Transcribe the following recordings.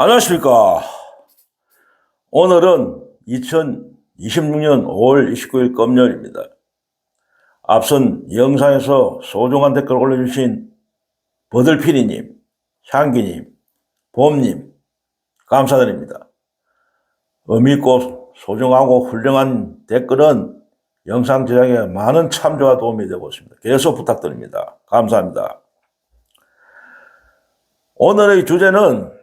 안녕하십니까. 오늘은 2026년 5월 29일 금요일입니다. 앞선 영상에서 소중한 댓글 올려주신 버들피리님, 향기님, 봄님 감사드립니다. 의미있고 소중하고 훌륭한 댓글은 영상 제작에 많은 참조와 도움이 되고 있습니다. 계속 부탁드립니다. 감사합니다. 오늘의 주제는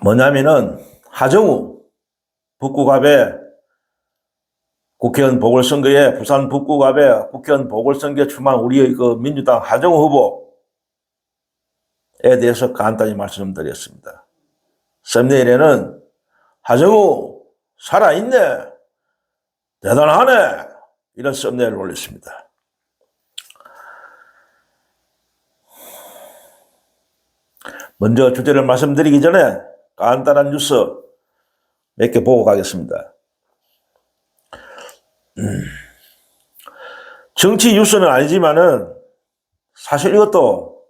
뭐냐면은 하정우 북구갑의 국회의원 보궐선거에 부산 북구갑의 국회의원 보궐선거에 출마한 우리의 그 민주당 하정우 후보에 대해서 간단히 말씀드렸습니다. 썸네일에는 하정우 살아있네, 대단하네, 이런 썸네일을 올렸습니다. 먼저 주제를 말씀드리기 전에 간단한 뉴스 몇 개 보고 가겠습니다. 정치 뉴스는 아니지만은 사실 이것도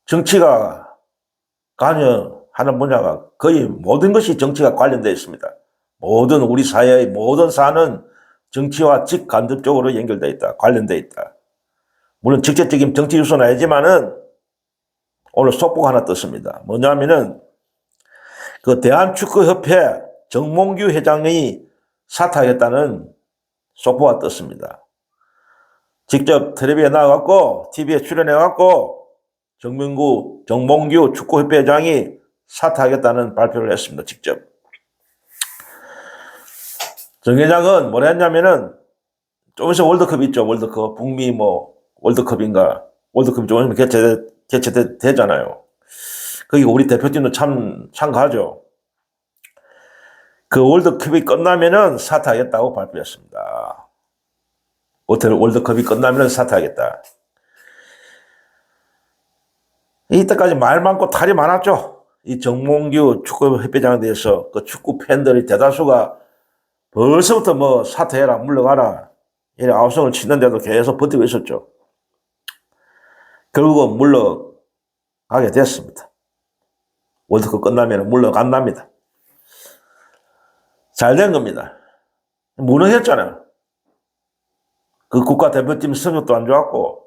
정치가 관여하는 분야가 거의 모든 것이 정치가 관련되어 있습니다. 모든 우리 사회의 모든 사안은 정치와 직간접적으로 연결되어 있다, 관련되어 있다. 물론 직접적인 정치 뉴스는 아니지만은 오늘 속보가 하나 떴습니다. 뭐냐면은 그 대한축구협회 정몽규 회장이 사퇴하겠다는 속보가 떴습니다. 직접 텔레비에 나와갖고 TV에 출연해갖고 정몽규 축구협회 회장이 사퇴하겠다는 발표를 했습니다. 직접. 정 회장은 뭐라 했냐면은 좀 있으면 월드컵 있죠. 월드컵. 북미 월드컵인가. 월드컵이 좀 있으면 개최되잖아요. 거기 우리 대표팀도 참가하죠. 그 월드컵이 끝나면은 사퇴하겠다고 발표했습니다. 월드컵이 끝나면은 사퇴하겠다. 이때까지 말 많고 탈이 많았죠. 이 정몽규 축구협회장에 대해서 그 축구 팬들의 대다수가 벌써부터 사퇴해라, 물러가라, 이래 아우성을 치는데도 계속 버티고 있었죠. 결국은 물러가게 됐습니다. 월드컵 끝나면 물러간답니다. 잘 된 겁니다. 무능했잖아요. 그 국가대표팀 성적도 안 좋았고,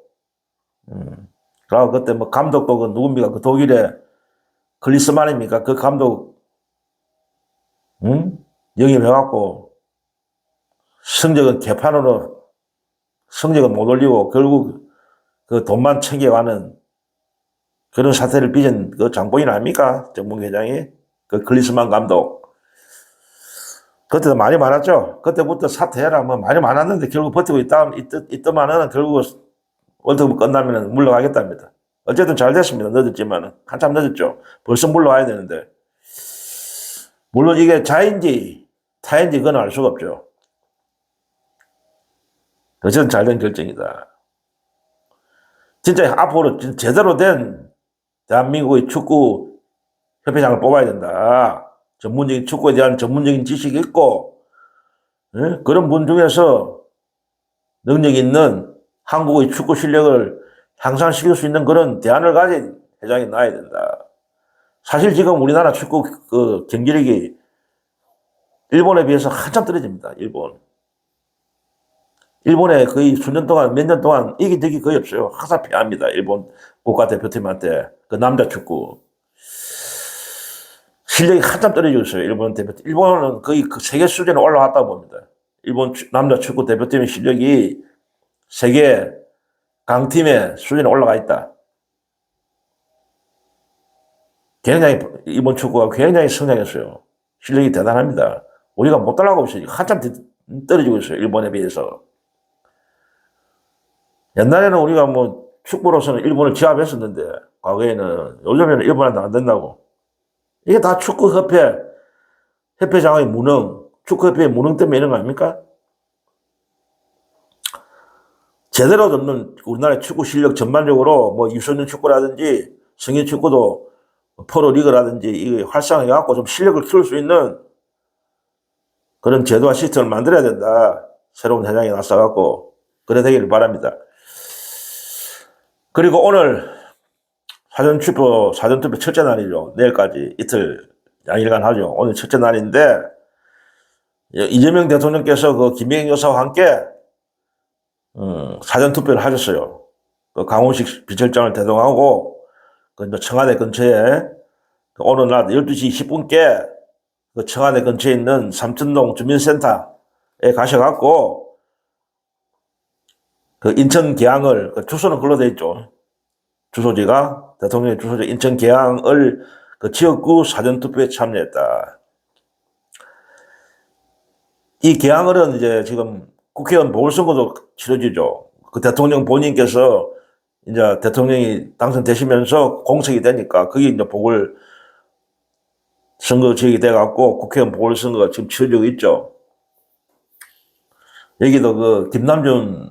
그리고 그때 감독도 누굽니까? 그 독일의 클리스만입니까? 그 감독, 영입해갖고, 성적은 개판으로, 성적은 못 올리고, 결국 그 돈만 챙겨가는 그런 사태를 빚은 그 장본인 아닙니까? 정몽규 회장이? 그 클리스만 감독. 그때도 많이 많았죠. 그때부터 사퇴해라 많이 많았는데 결국 버티고 있더만은 결국 월드컵 끝나면 물러가겠답니다. 어쨌든 잘 됐습니다. 늦었지만은. 한참 늦었죠. 벌써 물러가야 되는데. 물론 이게 자인지 타인지 그건 알 수가 없죠. 어쨌든 잘된 결정이다. 진짜 앞으로 제대로 된 대한민국의 축구 협회장을 뽑아야 된다. 전문적인 축구에 대한 전문적인 지식이 있고, 그런 분 중에서 능력 있는 한국의 축구 실력을 향상시킬 수 있는 그런 대안을 가진 회장이 나와야 된다. 사실 지금 우리나라 축구 그 경기력이 일본에 비해서 한참 떨어집니다. 일본에 거의 수년 동안, 몇 년 동안 이긴 적이 거의 없어요. 항상 패합니다. 일본 국가대표팀한테. 그 남자 축구. 실력이 한참 떨어지고 있어요. 일본 대표팀. 일본은 거의 그 세계 수준에 올라왔다고 봅니다. 일본 남자 축구 대표팀의 실력이 세계 강팀의 수준에 올라가 있다. 굉장히, 일본 축구가 굉장히 성장했어요. 실력이 대단합니다. 우리가 못 따라가고 있어요. 한참 떨어지고 있어요. 일본에 비해서. 옛날에는 우리가 축구로서는 일본을 제압했었는데, 과거에는, 요즘에는 일본한테 안 된다고. 이게 다 협회장의 무능, 축구협회의 무능 때문에 이런 거 아닙니까? 제대로 잡는 우리나라의 축구 실력 전반적으로 유소년 축구라든지 성인 축구도 프로리그라든지 이게 활성화해갖고 좀 실력을 키울 수 있는 그런 제도와 시스템을 만들어야 된다. 새로운 회장이 나서갖고 그래 되기를 바랍니다. 그리고 오늘 사전투표 첫째 날이죠. 내일까지 이틀 양일간 하죠. 오늘 첫째 날인데 이재명 대통령께서 그 김영희 여사와 함께 사전투표를 하셨어요. 그 강훈식 비서실장을 대동하고 그 청와대 근처에 오늘 낮 12시 10분께 그 청와대 근처에 있는 삼천동 주민센터에 가셔갖고 그 인천 계양을 그 주소는 글로 돼 있죠. 주소지가 대통령의 주소지 인천 계양을 그 지역구 사전투표에 참여했다. 이 계양을은 이제 지금 국회의원 보궐선거도 치러지죠. 그 대통령 본인께서 이제 대통령이 당선되시면서 공석이 되니까 그게 이제 보궐선거 지역이 돼갖고 국회의원 보궐선거가 지금 치러지고 있죠. 여기도 그 김남준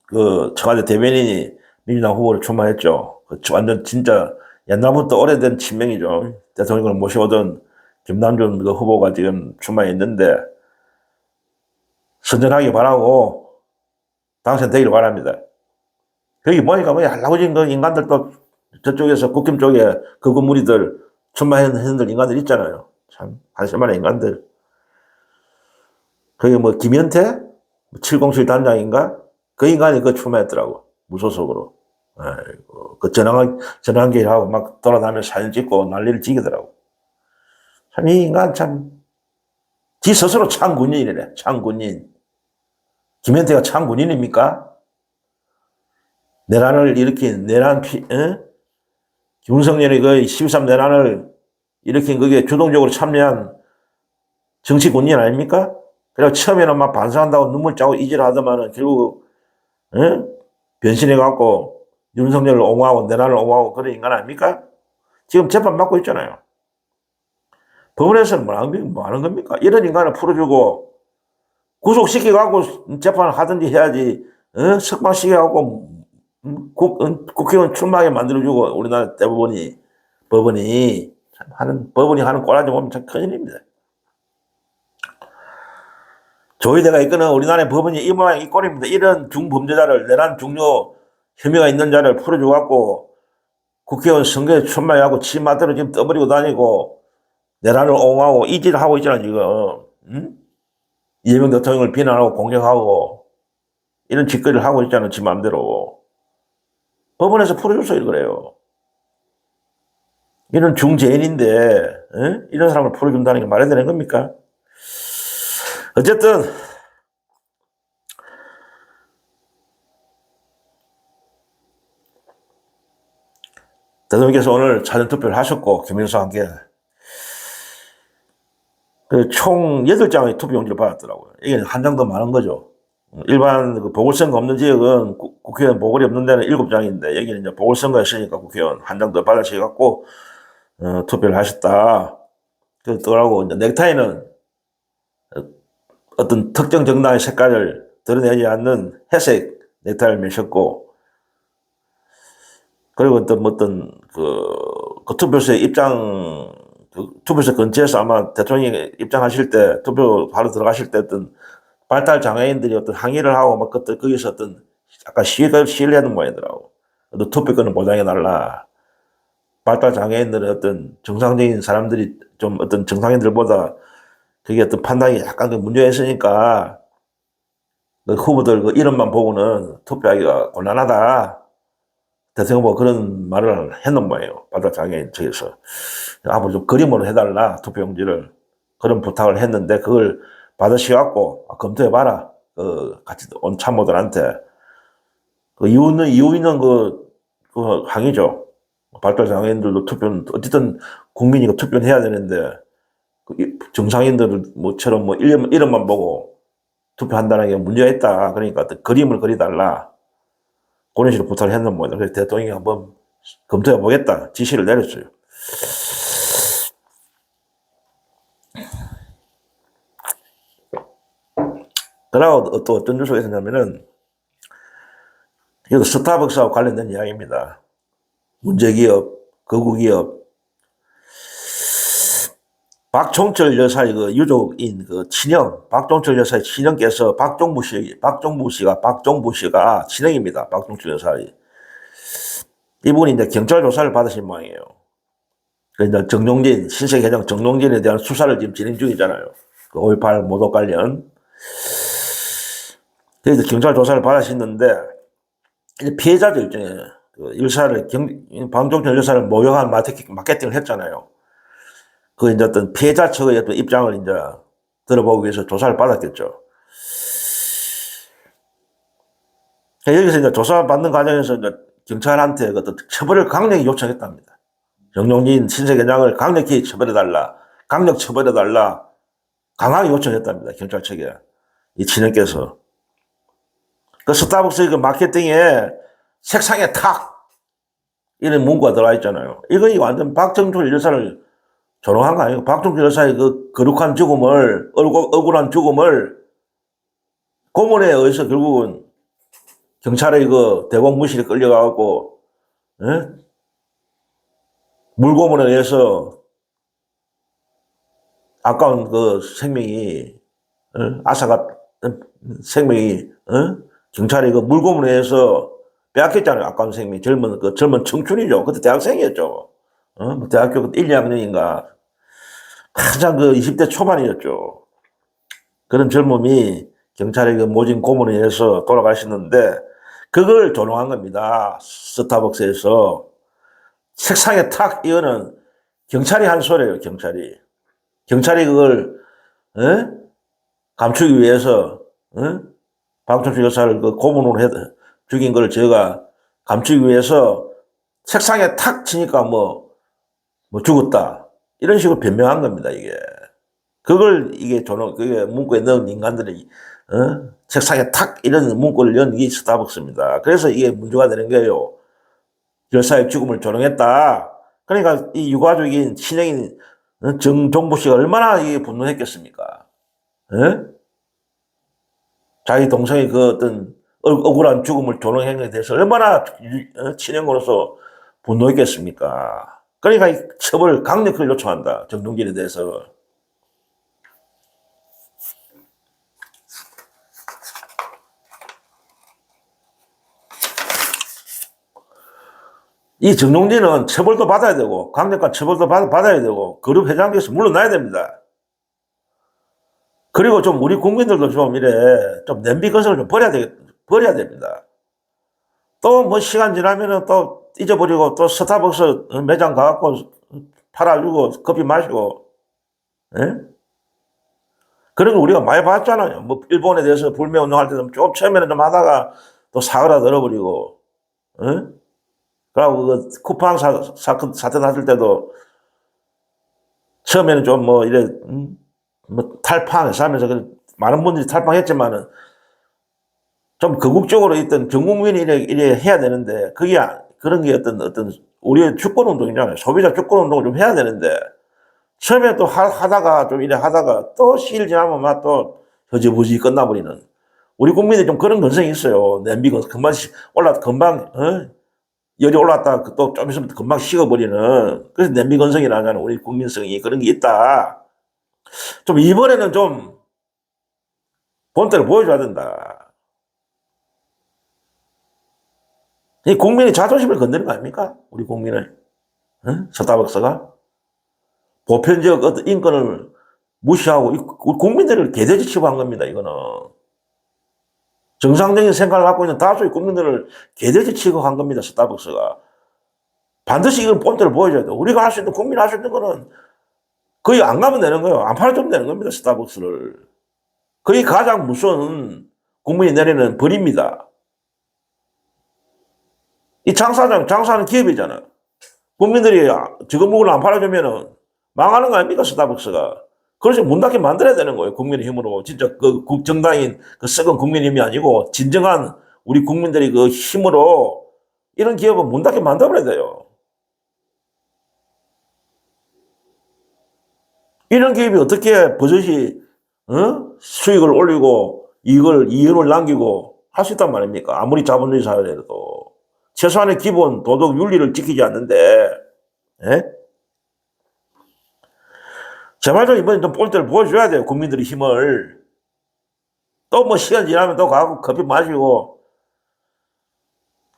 그 청와대 대변인이 민주당 후보를 출마했죠. 완전 진짜 옛날부터 오래된 친명이죠. 대통령을 모셔오던 김남준 그 후보가 지금 출마했는데 선전하기 바라고 당선되기를 바랍니다. 거기 보니까 뭐 할라고진 그 인간들도 저쪽에서 국힘 쪽에 그 무리들 출마했는 인간들 있잖아요. 참 한심한 인간들. 거기 뭐 김현태 707 단장인가 그 인간이 그 출마했더라고 무소속으로. 아이고 그 전환기하고 막 돌아다니면서 사진 찍고 난리를 지기더라고. 참 이 인간 참 지 스스로 창군인이래. 창군인. 김현태가 창군인입니까? 내란을 일으킨 윤석열이 그 12.3 내란을 일으킨 그게 주동적으로 참여한 정치군인 아닙니까? 그리고 처음에는 막 반성한다고 눈물 짜고 이질하더만은 결국 변신해갖고 윤석열을 옹호하고 내란을 옹호하고 그런 인간 아닙니까? 지금 재판 받고 있잖아요. 법원에서는 뭐 하는 겁니까? 이런 인간을 풀어주고 구속시켜갖고 재판을 하든지 해야지 석방시켜갖고 국회의원 출마하게 만들어주고 우리나라 법원이 하는 꼴라지 보면 참 큰일입니다. 조희대가 이끄는 우리나라의 법원이 이 모양 이 꼴입니다. 이런 중범죄자를 내란 중요 혐의가 있는 자를 풀어줘갖고 국회의원 선거에 출마하고 치맛대로 지금 떠버리고 다니고 내란을 옹호하고 이질을 하고 있잖아 지금. 이재명 대통령을 비난하고 공격하고 이런 짓거리를 하고 있잖아 지 마음대로. 법원에서 풀어줬어요 그래요. 이런 중죄인인데 이런 사람을 풀어준다는 게 말이 되는 겁니까? 어쨌든 대통령께서 오늘 사전투표를 하셨고 김영수와 함께 총 8장의 투표용지를 받았더라고요. 이게 한 장 더 많은 거죠. 일반 그 보궐선거 없는 지역은 국회의원 보궐이 없는 데는 7장인데 여기는 이제 보궐선거가 있으니까 국회의원 한 장 더 받으셔갖고 투표를 하셨다. 그러고 이제 넥타이는 어떤 특정 정당의 색깔을 드러내지 않는 회색 넥타이를 매셨고 그리고 어떤 그 투표소에 투표소 근처에서 아마 대통령이 입장하실 때, 투표 바로 들어가실 때 어떤 발달 장애인들이 어떤 항의를 하고 막 거기서 어떤 약간 시위를 하는 모양이더라고. 투표권을 보장해달라. 발달 장애인들은 어떤 정상적인 사람들이 좀 어떤 정상인들보다 그게 어떤 판단이 약간 문제가 있으니까 그 후보들 그 이름만 보고는 투표하기가 곤란하다. 대통령 뭐 그런 말을 했는 거예요. 발달 장애인 측에서. 앞으로 좀 그림으로 해달라, 투표용지를. 그런 부탁을 했는데, 그걸 받으셔갖고, 검토해봐라. 같이 온 참모들한테. 이유 있는 그 항의죠. 발달 장애인들도 투표는, 어쨌든 국민이 투표는 해야 되는데, 정상인들 뭐처럼 이름만 보고 투표한다는 게 문제가 있다. 그러니까 그림을 그려달라. 그런 식으로 부탁을 했는 모양이다. 그래서 대통령이 한번 검토해 보겠다. 지시를 내렸어요. 그러고 또 어떤 뉴스가 있었냐면은, 이거 스타벅스하고 관련된 이야기입니다. 문제기업, 거구기업. 박종철 여사의 그 유족인 그 친형, 박종철 여사의 친형께서 박종부 씨가 친형입니다. 박종철 여사의. 이분이 이제 경찰 조사를 받으신 모양이에요. 그래서 이제 정용진, 신세계장 정용진에 대한 수사를 지금 진행 중이잖아요. 그 5.18 모독 관련. 그래서 경찰 조사를 받으셨는데, 피해자들 일종의 그 일사를, 방종철 여사를 모욕한 마케팅을 했잖아요. 그 이제 어떤 피해자 측의 어떤 입장을 이제 들어보기 위해서 조사를 받았겠죠. 여기서 이제 조사받는 과정에서 이제 경찰한테 어떤 처벌을 강력히 요청했답니다. 정용진 신세계장을 강력히 처벌해달라. 강력 처벌해달라. 강하게 요청했답니다. 경찰 측에. 이 친형께서. 그 스타벅스 그 마케팅에 색상에 탁! 이런 문구가 들어와 있잖아요. 이거 완전 박정철 여사를 조롱한 거 아니에요? 박정철 여사의 그 거룩한 죽음을, 억울한 죽음을 고문에 의해서 결국은 경찰의 그 대공무실에 끌려가고, 예? 물고문에 의해서 아까운 그 생명이, 앗아갔 생명이, 경찰이 그 물고문에 의해서 빼앗겼잖아요. 아까운 생명이. 젊은 청춘이죠. 그때 대학생이었죠. 뭐 대학교 1, 2학년인가. 가장 그 20대 초반이었죠. 그런 젊음이 경찰의 그 모진 고문에 의해서 돌아가셨는데, 그걸 조롱한 겁니다. 스타벅스에서. 책상에 탁, 이거는 경찰이 한 소리예요, 경찰이. 경찰이 그걸, 감추기 위해서, 박정철 여사를 그 고문으로 죽인 걸 제가 감추기 위해서 책상에 탁 치니까 뭐 죽었다. 이런 식으로 변명한 겁니다, 이게. 그걸 이게 그게 문구에 넣은 인간들이, 책상에 탁 이런 문구를 넣은 게 스타벅스입니다. 그래서 이게 문제가 되는 거예요. 여사의 죽음을 조롱했다. 그러니까 이 유가족인 친형인 정종부 씨가 얼마나 이게 분노했겠습니까? 자기 동생의 그 어떤 억울한 죽음을 조롱한 것에 대해서 얼마나 친형으로서 분노했겠습니까? 그러니까 이 처벌을 강력히 요청한다. 정동진에 대해서. 이 정동진은 처벌도 받아야 되고 강력한 처벌도 받아야 되고 그룹 회장께서 물러나야 됩니다. 그리고 좀 우리 국민들도 좀 냄비 거성을 좀 버려야 됩니다. 또 뭐 시간 지나면은 또 잊어버리고 또 스타벅스 매장 가갖고 팔아주고 커피 마시고, 예? 그런 거 우리가 많이 봤잖아요. 뭐 일본에 대해서 불매운동할 때도 좀 처음에는 좀 하다가 또 사그라 들어버리고, 예? 그리고 그 쿠팡 사태 났을 때도 처음에는 좀 뭐 뭐 탈팡해서 하면서 많은 분들이 탈팡했지만은 좀 극국적으로 있던 전 국민이 이래 해야 되는데 그게 그런 게 어떤 우리의 주권 운동이잖아요. 소비자 주권 운동을 좀 해야 되는데 처음에 또 하다가 좀 이래 하다가 또 시일 지나면 막 또 허지부지 끝나버리는 우리 국민이 좀 그런 건성이 있어요. 냄비가 금방 열이 올랐다 또 좀 있으면 금방 식어버리는 그래서 냄비 건성이라는 우리 국민성이 그런 게 있다. 좀 이번에는 좀 본때를 보여줘야 된다. 이 국민의 자존심을 건드는 거 아닙니까? 우리 국민을. 스타벅스가 보편적 어떤 인권을 무시하고 우리 국민들을 개돼지 취급한 겁니다. 이거는 정상적인 생각을 갖고 있는 다수의 국민들을 개돼지 취급한 겁니다. 스타벅스가 반드시 이건 본때를 보여줘야 돼. 우리가 할 수 있는 국민이 할 수 있는 거는 거의 안 가면 되는 거예요. 안 팔아주면 되는 겁니다. 스타벅스를. 그게 가장 무서운 국민이 내리는 벌입니다. 이 장사하는 기업이잖아. 국민들이 저거 물건을 안 팔아주면은 망하는 거 아닙니까, 스타벅스가. 그래서 문 닫게 만들어야 되는 거예요, 국민의 힘으로. 진짜 그 정당인 그 썩은 국민의 힘이 아니고, 진정한 우리 국민들이 그 힘으로 이런 기업은 문 닫게 만들어야 돼요. 이런 기업이 어떻게 버젓이, 수익을 올리고, 이윤을 남기고 할 수 있단 말입니까? 아무리 자본주의 사회라도. 최소한의 기본 도덕 윤리를 지키지 않는데, 예? 제발 좀 이번에 좀 본때를 보여줘야 돼요. 국민들의 힘을. 또 뭐 시간 지나면 또 가고 커피 마시고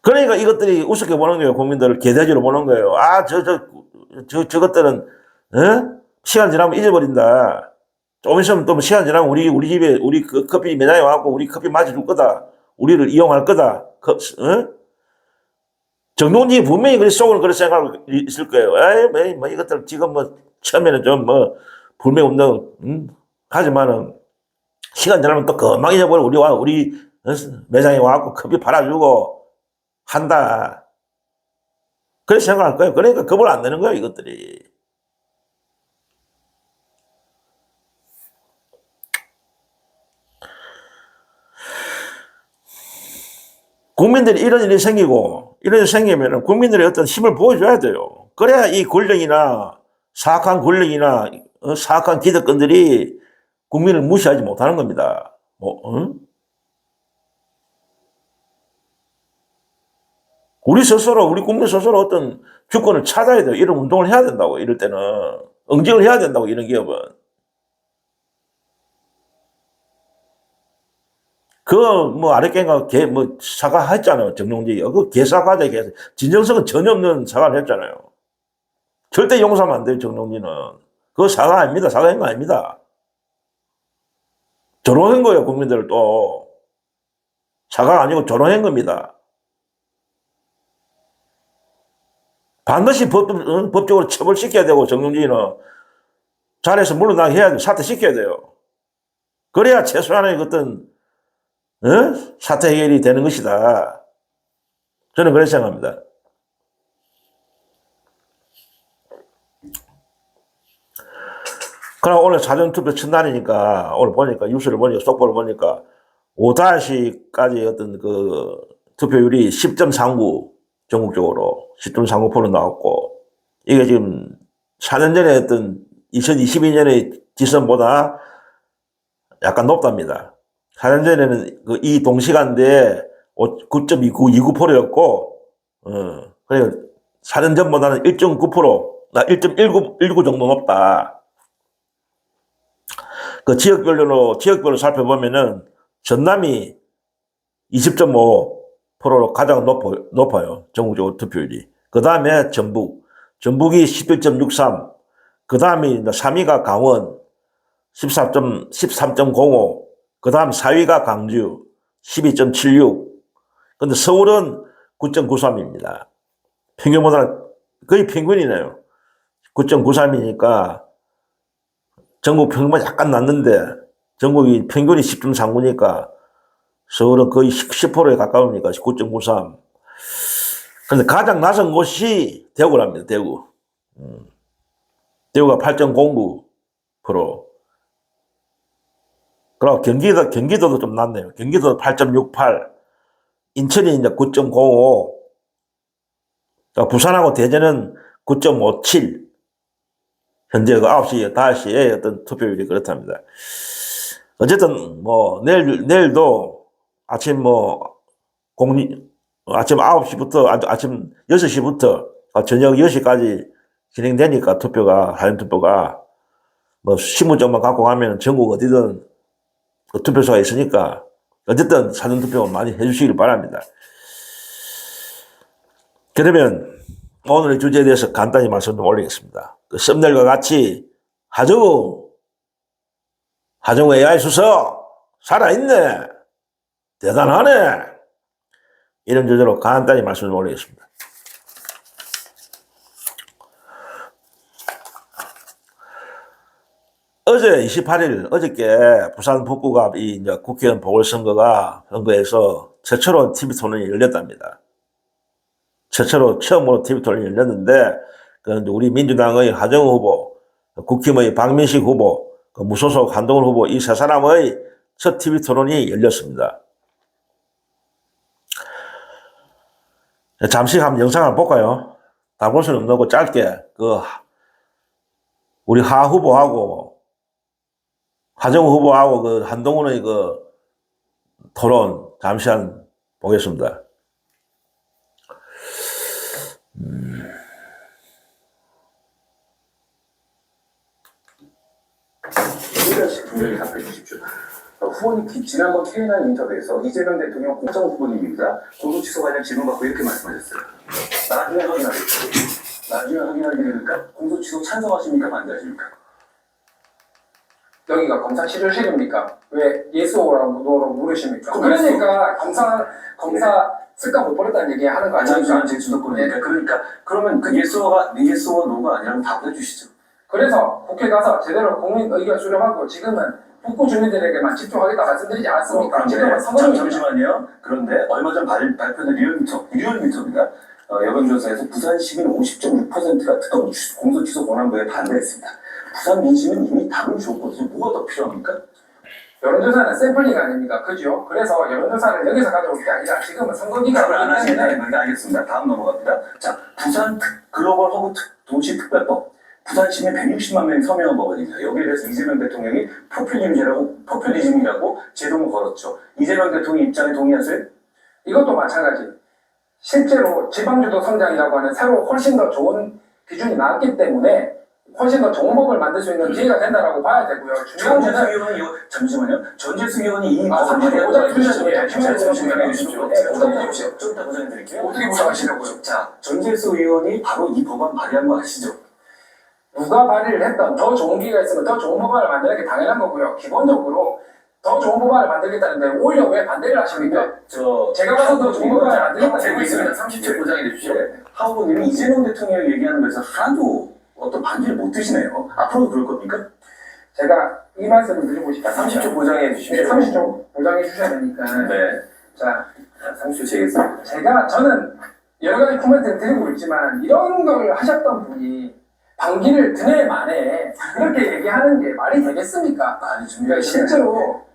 그러니까 이것들이 우습게 보는 거예요. 국민들을 개돼지로 보는 거예요. 아, 저것들은, 어? 시간 지나면 잊어버린다. 좀 있으면 또 시간 지나면 우리 집에, 우리 그 커피 매장에 와갖고 우리 커피 마셔줄 거다. 우리를 이용할 거다. 정동진이 분명히 그래 속으로 그런 생각을 있을 거예요. 에이, 뭐 이것들 지금 뭐 처음에는 좀 뭐 불매 운동, 하지만은 시간 지나면 또 금방 잊어버려. 우리 매장에 와갖고 커피 팔아주고 한다. 그렇게 생각할 거예요. 그러니까 겁을 안 내는 거예요, 이것들이. 국민들이 이런 일이 생기고, 이런 일이 생기면 국민들의 어떤 힘을 보여줘야 돼요. 그래야 이 권력이나, 사악한 권력이나, 사악한 기득권들이 국민을 무시하지 못하는 겁니다. 우리 스스로, 우리 국민 스스로 어떤 주권을 찾아야 돼요. 이런 운동을 해야 된다고, 이럴 때는. 응징을 해야 된다고, 이런 기업은. 뭐, 아랫갱가 사과했잖아요. 정용진이. 개사과자, 개. 진정성은 전혀 없는 사과를 했잖아요. 절대 용서하면 안 돼요, 정용진은. 그거 사과 아닙니다. 사과한 거 아닙니다. 조롱한 거예요, 국민들을 또. 사과가 아니고 조롱한 겁니다. 반드시 법적으로 처벌시켜야 되고, 정용진은. 자리에서 물러나게 해야 돼. 사퇴시켜야 돼요. 그래야 최소한의 어떤, 사퇴 해결이 되는 것이다. 저는 그렇게 생각합니다. 그럼 오늘 사전투표 첫날이니까, 오늘 보니까, 뉴스를 보니까, 속보를 보니까, 5다시까지 어떤 그 투표율이 10.39, 전국적으로 10.39% 나왔고, 이게 지금 4년 전에 어떤 2022년의 지선보다 약간 높답니다. 4년 전에는 이 동시간대에 9.29%였고, 그래 4년 전보다는 1.9%, 1.19 정도 높다. 그 지역별로 살펴보면은 전남이 20.5%로 가장 높아요. 전국적으로 투표율이. 그 다음에 전북이 11.63. 그 다음에 3위가 강원 13.05. 그 다음 4위가 광주 12.76. 근데 서울은 9.93입니다. 평균보다 거의 평균이네요. 9.93이니까 전국 평균보다 약간 낮는데 전국이 평균이 10.39니까 서울은 거의 10%에 가까우니까 9.93. 그런데 가장 낮은 곳이 대구랍니다. 대구. 대구가 8.09%. 그리고 경기도도 좀 낮네요. 경기도 8.68. 인천이 이제 9.05. 그러니까 부산하고 대전은 9.57. 현재 그 9시, 5시에 어떤 투표율이 그렇답니다. 어쨌든, 뭐, 내일도 아침 아침 9시부터, 아침 6시부터 저녁 10시까지 진행되니까 사전투표가, 뭐, 신분증만 갖고 가면 전국 어디든 그 투표소가 있으니까, 어쨌든 사전투표 많이 해주시길 바랍니다. 그러면 오늘의 주제에 대해서 간단히 말씀 좀 올리겠습니다. 그 썸네일과 같이 하정우 AI 수석 살아있네, 대단하네, 이런 주제로 간단히 말씀 좀 올리겠습니다. 어제 28일 어저께 부산 북구갑 이제 국회의원 보궐선거에서 최초로 TV 토론이 열렸답니다. 처음으로 TV 토론이 열렸는데, 우리 민주당의 하정우 후보, 국힘의 박민식 후보, 무소속 한동훈 후보 이 세 사람의 첫 TV 토론이 열렸습니다. 잠시 한번 영상을 볼까요? 다 볼 수는 없고 짧게 우리 하 후보하고 하정우 후보하고 한동훈의 토론 잠시 한 보겠습니다. 후보님 지난번 K9 인터뷰에서 이재명 대통령 공정 후보님입니다. 공소 취소 관련 질문받고 이렇게 말씀하셨어요. 나중에 확인하겠습니다. 나중에 확인하기니까 공소 취소 찬성하십니까? 반대하십니까? 여기가 검사 실효실입니까? 왜 예스오라고 물으십니까? 그러니까 검사 습관 못 버렸다는 얘기 하는 거 아닙니까? 잠시만 제 주도권이니까. 네. 그러니까 그러면 그 예스와 노가 아니라면 답해 주시죠. 그래서 국회 가서 제대로 국민 의견 수렴하고 지금은 북부 주민들에게만 집중하겠다 말씀드리지 않았습니까? 지금은 선거입니다. 잠시만요. 그런데 얼마 전 발표된 리얼미터입니다. 여론조사에서 부산 시민 50.6%가 특검 공소 취소 권한부에 반대했습니다. 부산 민심은 이미 답을 줬거든요. 뭐가 더 필요합니까? 여론조사는 샘플링 아닙니까? 그죠? 그래서 여론조사를 여기서 가져올 게 아니라 지금은 선거 기간을 안 하기 때문에 하시는 알겠습니다. 다음 넘어갑니다. 자, 부산 글로벌 허브 도시특별법. 부산 시민 160만 명이 서명한 법안입니다. 여기에 대해서 이재명 대통령이 포퓰리즘이라고 제동을 걸었죠. 이재명 대통령 입장에 동의하세요? 이것도 마찬가지. 실제로 지방주도 성장이라고 하는 새로 훨씬 더 좋은 기준이 나왔기 때문에 훨씬 더 좋은 법을 만들 수 있는 기회가 된다라고 봐야 되고요. 중요한 전재수 거는 의원이 잠시만요. 전재수 의원이 이 법을 30초 보장해 주셔야죠. 보장해 주십시오. 보장해 주십시오. 좀 이따 보장해 드릴게요. 어떻게 보장하시려고요? 자, 전재수 의원이 바로 이 법안 발의한 거 아시죠? 누가 발의를 했던 더 좋은 기회가 있으면 더 좋은 법안을 만드는 게 당연한 거고요. 기본적으로 더 좋은 법안을 만들겠다는데 오히려 왜 반대를 하십니까? 제가 봐서 더 좋은 법안을 만들겠다는 제가 있습니다. 30초 보장해 주십시오. 하 후보님이 이재명 대통령을 얘기하는 거에서 하나도 어떤 반기를 못 드시네요. 앞으로도 그럴 겁니까? 제가 이 말씀을 드리고 싶다. 30초 보장해 주십시오. 네, 30초 보장해 주셔야 되니까. 네. 자, 30초 제겠습니다. 저는 여러 가지 코멘트를 드리고 있지만 이런 걸 하셨던 분이 반기를 드네 만에 이렇게 얘기하는 게 말이 되겠습니까? 많이 그러니까 실제로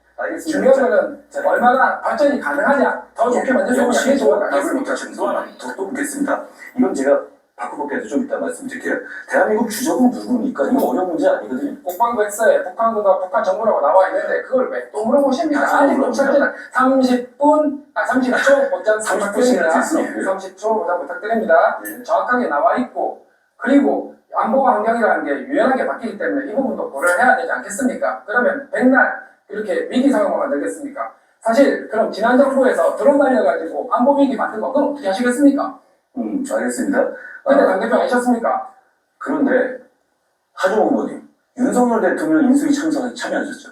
중요한 거는 얼마나 발전이 가능하냐, 더 좋게 만들 수 있느냐, 그게 좋은 거 아니겠습니까? 또 하나 더 묻겠습니다. 이건 제가 바꾸볼게 해서 좀 이따 말씀드릴게요. 대한민국 주적은 누굽니까? 이거 어려운 문제 아니거든요. 국방부 엑스에 북한군과 북한 정부라고 나와 있는데 그걸 왜 또 물어보십니까? 아직 검찰제는 30초 보장 30분 30초 보장 부탁드립니다. 네. 정확하게 나와 있고 그리고 안보와 환경이라는 게 유연하게 바뀌기 때문에 이 부분도 고려를 해야 되지 않겠습니까? 그러면 백날 이렇게 위기 상황만 만들겠습니까? 사실 그럼 지난 정부에서 드론 날려가지고 안보 위기 만든 거 그건 어떻게 하시겠습니까? 알겠습니다. 그때 당대표 아니셨습니까? 그런데 하정우 후보님, 윤석열 대통령 인수위 참여하셨죠?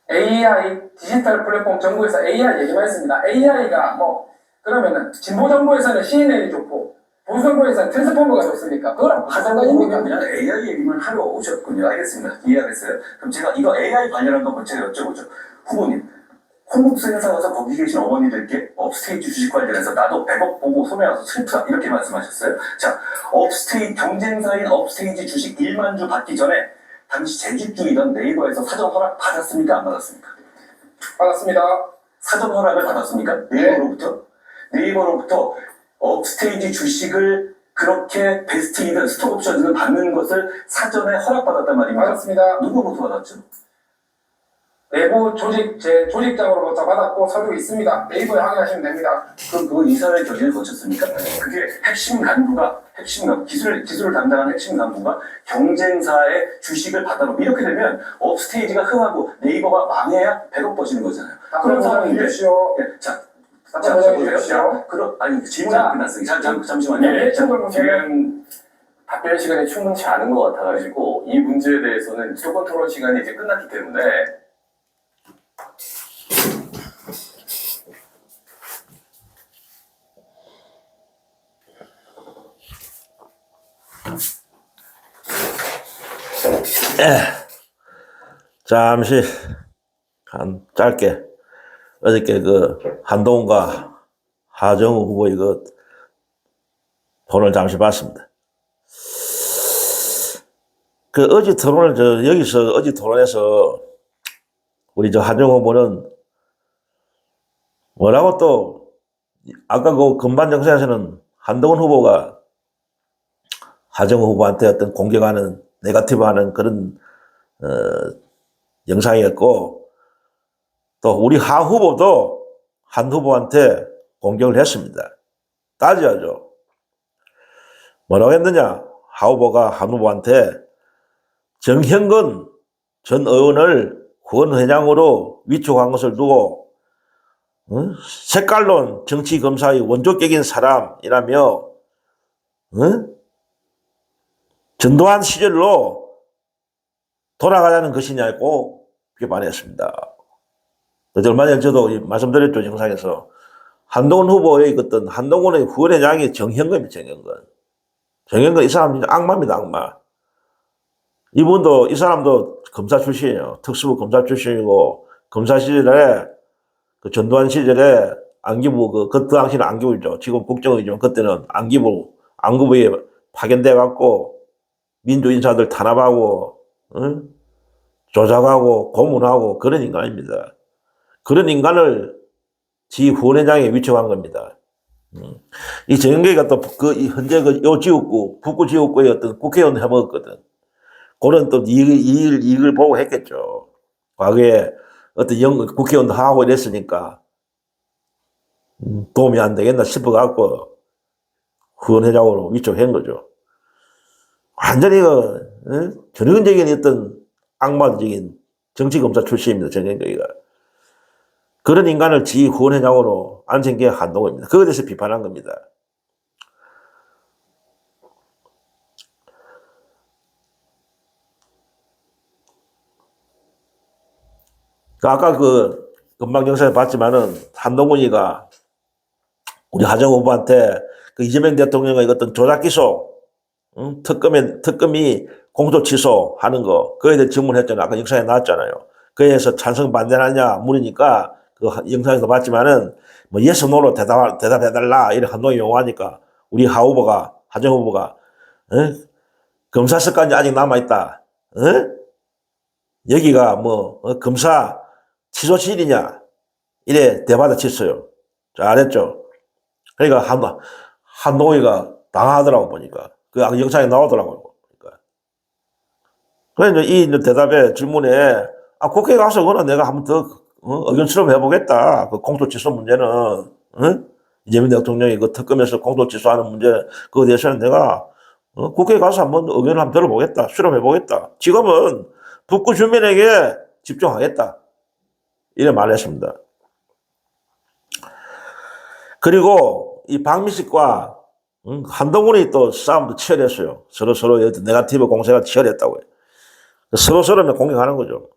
AI 디지털 플랫폼 정부에서 AI 얘기만 했습니다. AI가 그러면은 진보 정부에서는 CNN이 좋고 보수 정부에서는 트랜스포머가 좋습니까? 그거랑 무슨 상관입니까? 그냥 AI 얘기만 하러 오셨군요. 알겠습니다. 이해하겠어요. 그럼 제가 이거 AI 관련한 거 제가 여쭤보죠. 후보님, 콩국수 행사 가서 거기 계신 어머니들께 업스테이지 주식 관련해서 나도 100억 보고 소매와서 슬프다 이렇게 말씀하셨어요. 자, 경쟁사인 업스테이지 주식 1만 주 받기 전에 당시 재집주이던 네이버에서 사전 허락 받았습니까? 안 받았습니까? 받았습니다. 사전 허락을 받았습니까? 네이버로부터 업스테이지 주식을 그렇게 베스트이든 스톡옵션을 받는 것을 사전에 허락받았단 말입니다. 받았습니다. 누구부터 받았죠? 내부 조직장으로부터 받았고 서류 있습니다. 네이버에 확인하시면 됩니다. 그럼 그거 이사회 결의를 거쳤습니까? 그게 기술을 담당하는 핵심 간부가 경쟁사의 주식을 받아놓고 이렇게 되면 업스테이지가 흥하고 네이버가 망해야 100억 버시는 거잖아요. 그런 상황인데. 질문이 안 끝났어요. 잠시만요. 네, 지금 답변 시간이 충분치 않은 것 같아가지고 이 문제에 대해서는 수도권 토론 시간이 이제 끝났기 때문에 잠시 짧게 어저께 한동훈과 하정우 후보 토론을 잠시 봤습니다. 어제 토론에서 우리 하정우 후보는 뭐라고 또 아까 건반 영상에서는 한동훈 후보가 하정우 후보한테 어떤 공격하는 네거티브하는 그런 영상이었고 또 우리 하 후보도 한 후보한테 공격을 했습니다. 따져야죠. 뭐라고 했느냐? 하 후보가 한 후보한테 정형근 전 의원을 후원 회장으로 위촉한 것을 두고 색깔론 정치 검사의 원조격인 사람이라며 전두환 시절로 돌아가자는 것이냐고 비판했습니다. 얼마 전에 저도 말씀드렸죠, 영상에서. 한동훈 후보의 어떤 한동훈의 후원회장이 정현건입니다, 정현건. 정현건 이 사람 진짜 악마입니다, 악마. 이분도, 이 사람도 검사 출신이에요. 특수부 검사 출신이고, 검사 시절에, 그 전두환 시절에 안기부, 그 당시는 안기부죠. 지금 국정원이지만 그때는 안기부에 파견돼갖고, 민주인사들 탄압하고, 조작하고, 고문하고, 그런 인간입니다. 그런 인간을 지 후원회장에 위촉한 겁니다. 이 정영계가 또 현재 요 지역구, 북구 지역구의 어떤 국회의원 해먹었거든. 그런 또 이익을 보고 했겠죠. 과거에 어떤 국회의원도 하고 이랬으니까 도움이 안 되겠나 싶어갖고 후원회장으로 위촉한 거죠. 완전히 전형적인 어떤 악마적인 정치검사 출신입니다, 정영계가. 그런 인간을 지 후원회장으로 앉힌 게 한동훈입니다. 그거에 대해서 비판한 겁니다. 아까 금방 영상에 봤지만은 한동훈이가 우리 하정 후보한테 그 이재명 대통령의 어떤 조작 기소, 특검이 공소 취소하는 거, 그거에 대해 질문했잖아요. 아까 영상에 나왔잖아요. 그에 대해서 찬성 반대하냐 물으니까 그 영상에서 봤지만은 뭐 yes, no로 대답해달라 이런 한동훈이 요구하니까 우리 하정 후보가 검사 습관이 아직 남아있다. 여기가 검사 취소실이냐 이래 대받아 쳤어요. 잘했죠. 그러니까 한동훈이가 당하더라고 보니까 그 영상에 나오더라고요. 그러니까 이 대답에 질문에 국회에 가서 그거는 내가 한번 더 의견 수렴 해보겠다. 그 공소 취소 문제는, 이재명 대통령이 그 특검에서 공소 취소하는 문제, 그거에 대해서는 내가, 국회에 가서 한번 의견을 한번 들어보겠다. 수렴해보겠다. 지금은 북구 주민에게 집중하겠다. 이래 말했습니다. 그리고 이 박미식과 한동훈이 또 싸움도 치열했어요. 서로 네거티브 공세가 치열했다고요. 서로 공격하는 거죠.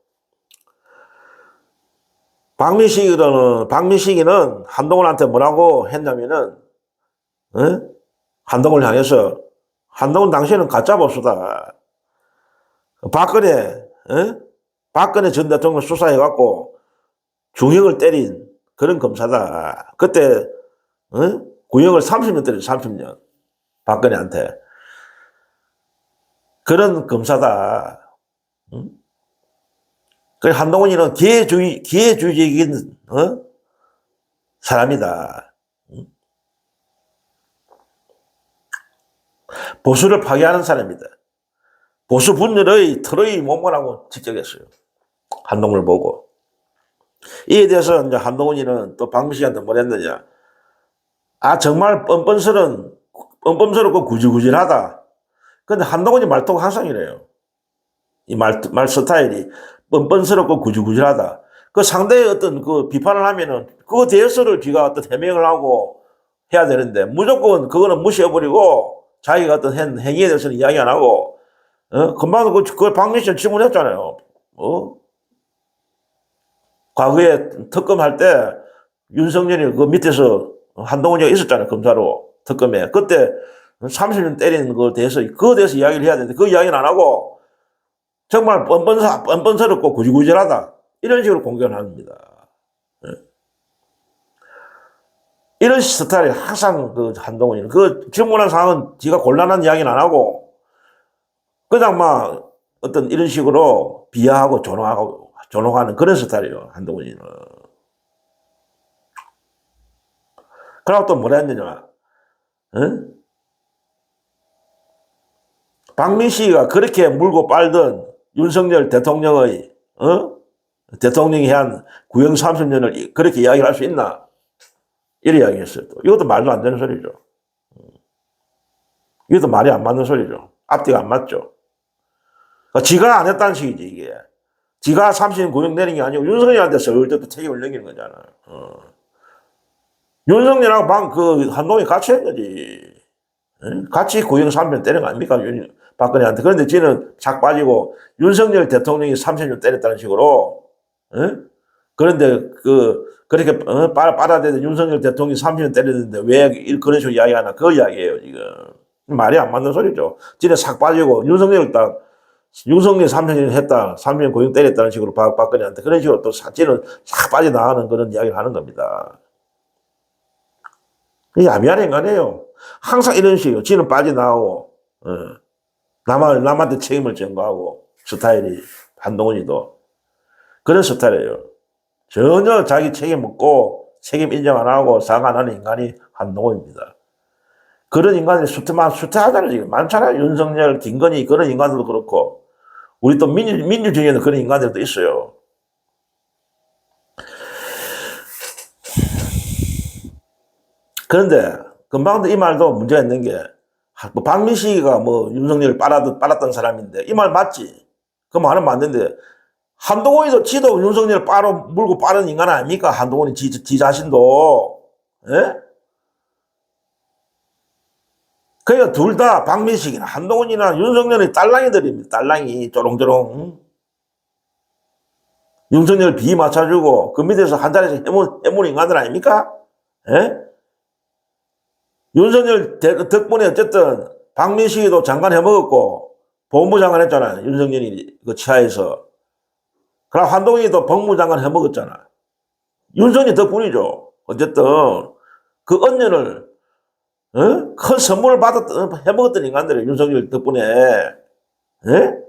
박민식이는 한동훈한테 뭐라고 했냐면은, 한동훈을 향해서, 한동훈 당신은 가짜 보수다. 박근혜 전 대통령 수사해갖고 중형을 때린 그런 검사다. 그때, 구형을 30년 때렸죠, 30년. 박근혜한테. 그런 검사다. 한동훈이는 기회주의적인 사람이다. 보수를 파괴하는 사람이다. 보수 분열의 틀의 몸이라고 직격했어요. 한동훈을 보고. 이에 대해서 이제 한동훈이는 또 박미식한테 뭘 했느냐. 정말 뻔뻔스럽고 구질구질하다. 근데 한동훈이 말투가 항상 이래요. 이 말 스타일이 뻔뻔스럽고 구질구질하다. 그 상대의 어떤 그 비판을 하면은 그거 대해서를 지가 어떤 해명을 하고 해야 되는데 무조건 그거는 무시해버리고 자기가 어떤 행위에 대해서는 이야기 안 하고, 금방 그 박민식 질문했잖아요. 과거에 특검할 때 윤석열이 그 밑에서 한동훈이가 있었잖아요. 검사로 특검에. 그때 30년 때리는 거에 대해서 이야기를 해야 되는데 그 이야기는 안 하고 정말 뻔뻔스럽고 구질구질하다. 이런 식으로 공격을 합니다. 이런 스타일이 항상 그 한동훈이는 그 질문한 상황은 지가 곤란한 이야기는 안 하고 그냥 막 어떤 이런 식으로 비하하고 조롱하는 그런 스타일이에요. 한동훈이는. 그러고 또 뭐라 했느냐. 박민식이가 그렇게 물고 빨던 윤석열 대통령의, 대통령이 한 구형 30년을 그렇게 이야기를 할 수 있나? 이래 이야기했어요. 또. 이것도 말도 안 되는 소리죠. 이것도 말이 안 맞는 소리죠. 앞뒤가 안 맞죠. 그러니까 지가 안 했다는 식이지, 이게. 지가 30년 구형 내린 게 아니고 윤석열한테 서울 때도 책임을 넘기는 거잖아. 윤석열하고 한동훈이 같이 한 거지. 같이 구형 3년 때린 거 아닙니까? 박근혜한테. 그런데 지는 착 빠지고 윤석열 대통령이 30년 때렸다는 식으로, 그런데 그렇게 빨아대는 윤석열 대통령이 30년 때렸는데 왜 그런 식으로 이야기하나? 그 이야기예요, 지금. 말이 안 맞는 소리죠. 지는 싹 빠지고 윤석열 30년 했다, 30년 고용 때렸다는 식으로 박근혜한테 그런 식으로 또 지는 싹 빠져나가는 그런 이야기를 하는 겁니다. 이게 야비한 인간이에요. 항상 이런 식이에요. 지는 빠져나오고, 남한테 책임을 전가하고, 스타일이, 한동훈이도. 그런 스타일이에요. 전혀 자기 책임 묻고, 책임 인정 안 하고, 사과 안 하는 인간이 한동훈입니다. 그런 인간들이 수태하잖아요. 지금 많잖아요. 윤석열, 김건희, 그런 인간들도 그렇고, 우리 또 민주 중에는 그런 인간들도 있어요. 그런데 금방도 이 말도 문제가 있는 게 박민식이가 윤석열을 빨았던 사람인데 이 말 맞지? 그 말은 맞는데 한동훈이도 지도 윤석열을 물고 빠른 인간 아닙니까? 한동훈이 지 자신도. 예? 그러니까 둘 다 박민식이나 한동훈이나 윤석열의 딸랑이들입니다. 딸랑이 쪼롱쪼롱. 윤석열 비 맞춰주고 그 밑에서 한 자리에서 해문 인간들 아닙니까? 예? 윤석열 덕분에 어쨌든 박민식이도 장관 해먹었고 법무부 장관 했잖아. 윤석열이 그 치하에서. 그럼 한동훈이도 법무부 장관 해먹었잖아. 윤석열 덕분이죠. 어쨌든 그 언년을 큰 선물을 해먹었던 인간들이에요. 윤석열 덕분에. 예?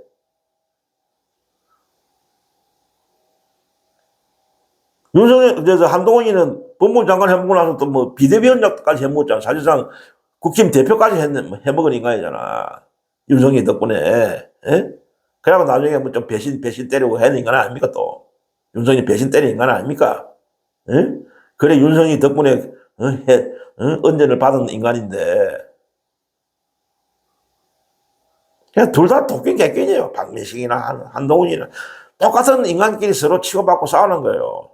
윤석열, 한동훈이는 법무부 장관 해먹고 나서 또 비대위원장까지 해먹었잖아. 사실상 국힘 대표까지 해먹은 인간이잖아. 윤석열 덕분에. 예? 그래고 나중에 좀 배신 때리고 해야 되는 인간 아닙니까, 또? 윤석열 배신 때리는 인간 아닙니까? 예? 그래, 윤석열 덕분에, 언전을 받은 인간인데. 그냥 둘 다 도끼 개끼네요. 박민식이나 한동훈이나. 똑같은 인간끼리 서로 치고받고 싸우는 거예요.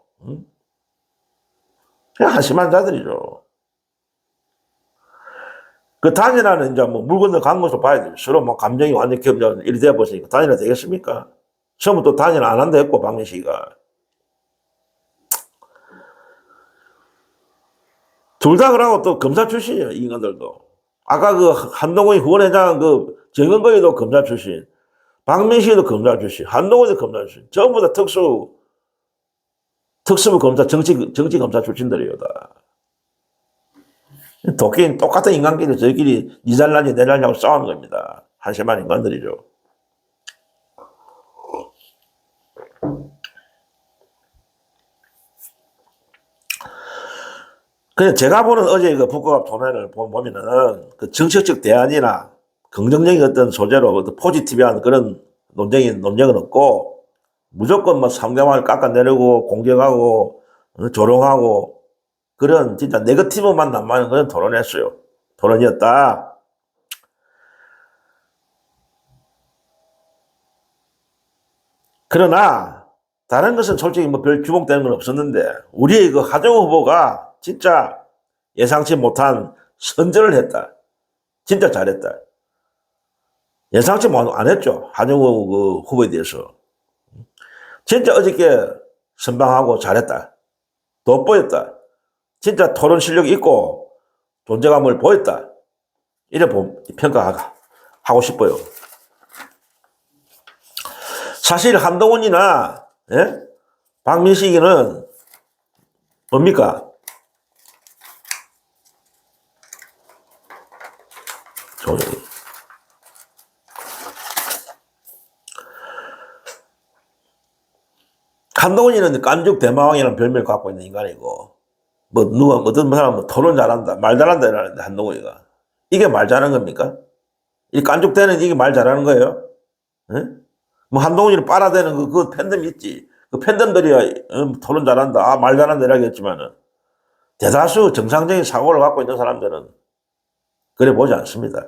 그냥 한심한 자들이죠. 그 단일화는 이제 물 건너 간 것으로 봐야 돼요. 서로 감정이 완전히 이리 되어버리니까 단일화 되겠습니까? 처음부터 단일화 안 한다 했고, 박민식이가. 둘 다 그러고 또 검사 출신이에요, 이 인간들도. 아까 한동훈이 후원회장 정은거이도 검사 출신. 박민식이도 검사 출신. 한동훈이도 검사 출신. 전부 다 특수부 검사, 정치 검사 출신들이에요, 다. 똑같은 인간끼리 저희끼리 니 잘나지 내 잘나냐고 싸우는 겁니다. 한심한 인간들이죠. 그냥 제가 보는 어제 북어갑 토론회를 보면은 정책적 대안이나 긍정적인 어떤 소재로 어떤 포지티브한 그런 논쟁은 없고 무조건 상대방을 깎아내리고 공격하고 조롱하고 그런 진짜 네거티브만 남아있는 그런 토론이었다. 그러나 다른 것은 솔직히 별 주목되는 건 없었는데 우리의 하정우 후보가 진짜 예상치 못한 선전을 했다. 진짜 잘했다. 예상치 안 했죠. 하정우 후보에 대해서. 진짜 어저께 선방하고 잘했다. 돋보였다. 진짜 토론 실력이 있고 존재감을 보였다. 이래 평가하고 싶어요. 사실 한동훈이나 박민식이는 뭡니까? 조용히. 한동훈이는 깐죽 대마왕이라는 별명을 갖고 있는 인간이고, 어떤 사람은 토론 잘한다, 말 잘한다 이러는데, 한동훈이가. 이게 말 잘하는 겁니까? 이 깐죽 대는 이게 말 잘하는 거예요? 한동훈이를 빨아대는 그 팬덤이 있지. 그 팬덤들이야, 토론 잘한다, 말 잘한다 이라고 했지만은, 대다수 정상적인 사고를 갖고 있는 사람들은 그래 보지 않습니다.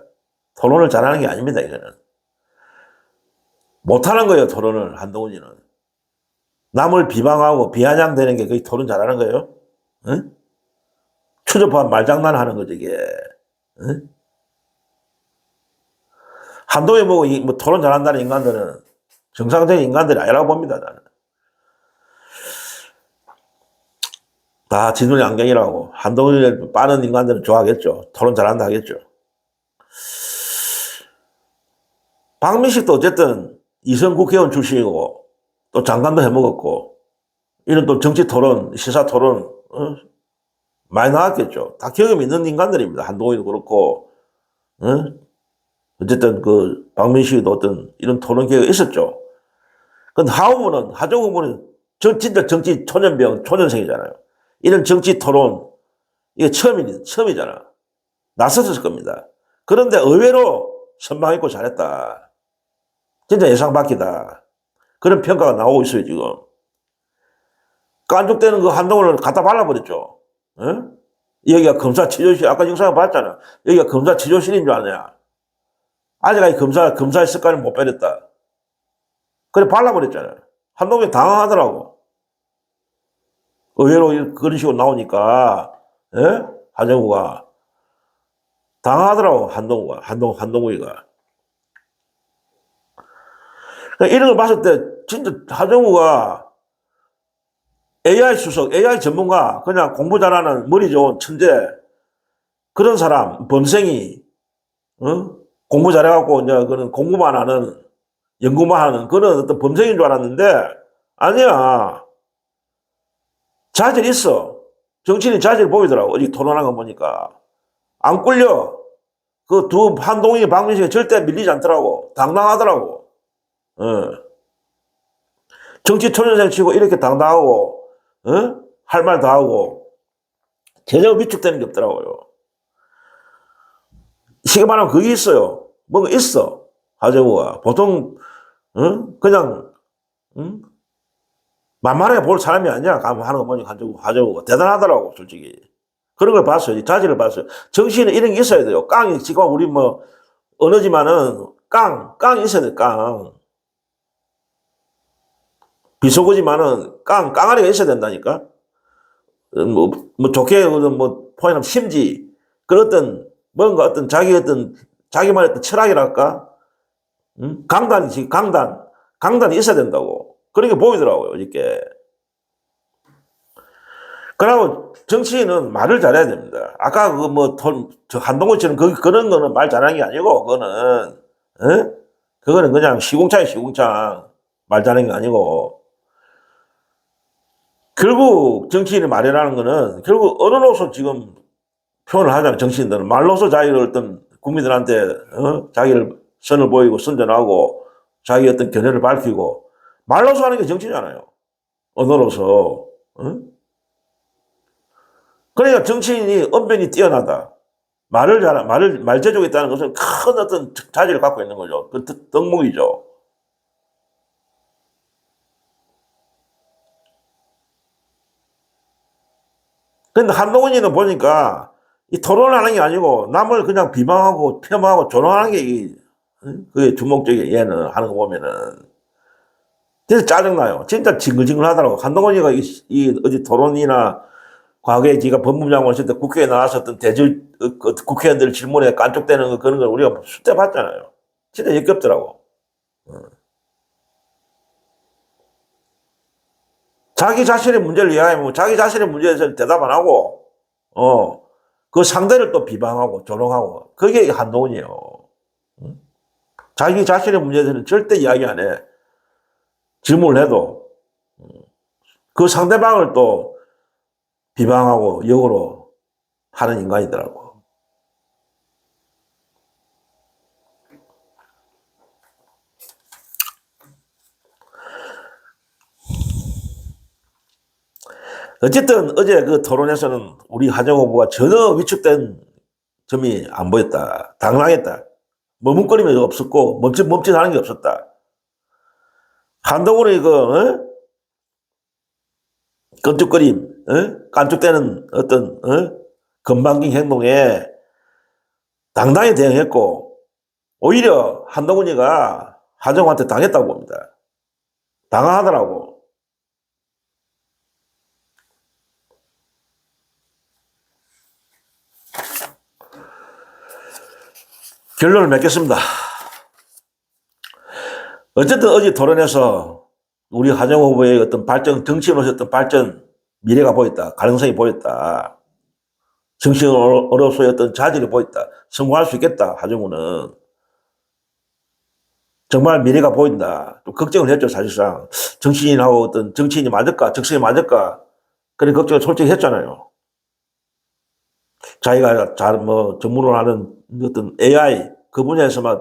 토론을 잘하는 게 아닙니다, 이거는. 못하는 거예요, 토론을, 한동훈이는. 남을 비방하고 비아냥대는 게 거의 토론 잘하는 거예요. 응? 추접한 말장난 하는 거지, 이게. 응? 한동훈 보고 뭐 토론 잘한다는 인간들은 정상적인 인간들이 아니라고 봅니다, 나는. 다 지눈이 안경이라고. 한동훈을 빠른 인간들은 좋아하겠죠. 토론 잘한다 하겠죠. 박민식도 어쨌든 이선 국회의원 출신이고 또 장관도 해먹었고 이런 또 정치 토론, 시사 토론 많이 나왔겠죠. 다 경험이 있는 인간들입니다. 한동훈이도 그렇고 어쨌든 그 박민식도 어떤 이런 토론 기회가 있었죠. 근데 하정 후보는 진짜 정치 초년병, 초년생이잖아요. 이런 정치 토론 이게 처음이잖아. 낯섰을 겁니다. 그런데 의외로 선방했고 잘했다. 진짜 예상 밖이다. 그런 평가가 나오고 있어요, 지금. 깐죽대는 그 한동훈을 갖다 발라버렸죠. 응? 여기가 검사 치료실, 아까 영상을 봤잖아. 여기가 검사 치료실인 줄 아냐. 아직까지 검사의 습관을 못 빼렸다. 그래, 발라버렸잖아. 한동훈이 당황하더라고. 의외로 그런 식으로 나오니까, 예? 하정우가. 당황하더라고, 한동훈이가. 그러니까 이런 걸 봤을 때, 진짜 하정우가 AI 수석, AI 전문가, 그냥 공부 잘하는 머리 좋은 천재, 그런 사람, 범생이, 공부 잘해갖고, 이제, 그런 공부만 하는, 연구만 하는 그런 어떤 범생인 줄 알았는데, 아니야. 자질 있어. 정치인이 자질 보이더라고. 어디 토론한 거 보니까. 안 꿀려. 그 한동훈이 박민식이 절대 밀리지 않더라고. 당당하더라고. 정치 초년생 치고 이렇게 당당하고, 할 말 다 하고, 제대로 위축되는 게 없더라고요. 쉽게 말하면 그게 있어요. 뭔가 있어. 하정우가. 보통, 그냥, 만만하게 볼 사람이 아니야. 하는 거 보니까 하정우가. 대단하더라고, 솔직히. 그런 걸 봤어요. 자질을 봤어요. 정치인은 이런 게 있어야 돼요. 깡이, 지금 우리 뭐, 언어지만은, 깡이 있어야 돼, 깡. 비속어지만은, 깡아리가 있어야 된다니까? 좋게, 포함하면 심지, 그런 자기만의 어떤 철학이랄까? 강단이 있어야 된다고. 그렇게 보이더라고요, 이렇게. 그리고 정치인은 말을 잘해야 됩니다. 아까 한동훈처럼 그런 거는 말 잘하는 게 아니고, 그거는 그냥 시궁창. 말 잘하는 게 아니고. 결국 정치인이 말이라는 거는 결국 언어로서 지금 표현을 하잖아요, 정치인들은. 말로서 자기를 어떤 국민들한테, 자기를 선을 보이고 선전하고 자기 어떤 견해를 밝히고 말로서 하는 게 정치잖아요. 언어로서. 그러니까 정치인이 언변이 뛰어나다. 말재주가 있다는 것은 큰 어떤 자질을 갖고 있는 거죠. 그 덕목이죠. 근데 한동훈이는 보니까 이 토론을 하는 게 아니고 남을 그냥 비방하고 폄하하고 조롱하는 게 그게 주목적이에요. 얘는 하는 거 보면은. 진짜 짜증나요. 진짜 징글징글 하더라고. 한동훈이가 어디 토론이나 과거에 지가 법무장관 있을 때 국회에 나왔었던 국회의원들 질문에 깐족대는 거 그런 걸 우리가 수대 봤잖아요. 진짜 역겹더라고. 자기 자신의 문제를 이야기하면 자기 자신의 문제에 대해서 대답 안 하고, 그 상대를 또 비방하고 조롱하고. 그게 한동훈이에요. 자기 자신의 문제에 대해서는 절대 이야기 안 해. 질문을 해도. 그 상대방을 또 비방하고 역으로 하는 인간이더라고. 어쨌든 어제 그 토론에서는 우리 하정우 후보가 전혀 위축된 점이 안 보였다. 당당했다. 머뭇거림이 없었고 멈칫하는 게 없었다. 한동훈의 끈적거림, 깐죽대는 어떤 건방진 행동에 당당히 대응했고 오히려 한동훈이가 하정우한테 당했다고 봅니다. 당황하더라고. 결론을 맺겠습니다. 어쨌든 어제 토론에서 우리 하정우 후보의 어떤 발전, 정치인으로서 어떤 발전, 미래가 보였다. 가능성이 보였다. 정치인으로서의 어떤 자질이 보였다. 성공할 수 있겠다. 하정우는. 정말 미래가 보인다. 좀 걱정을 했죠, 사실상. 정치인하고 어떤 정치인이 맞을까? 적성이 맞을까? 그런 걱정을 솔직히 했잖아요. 자기가 전문으로 하는 어떤 AI, 그 분야에서만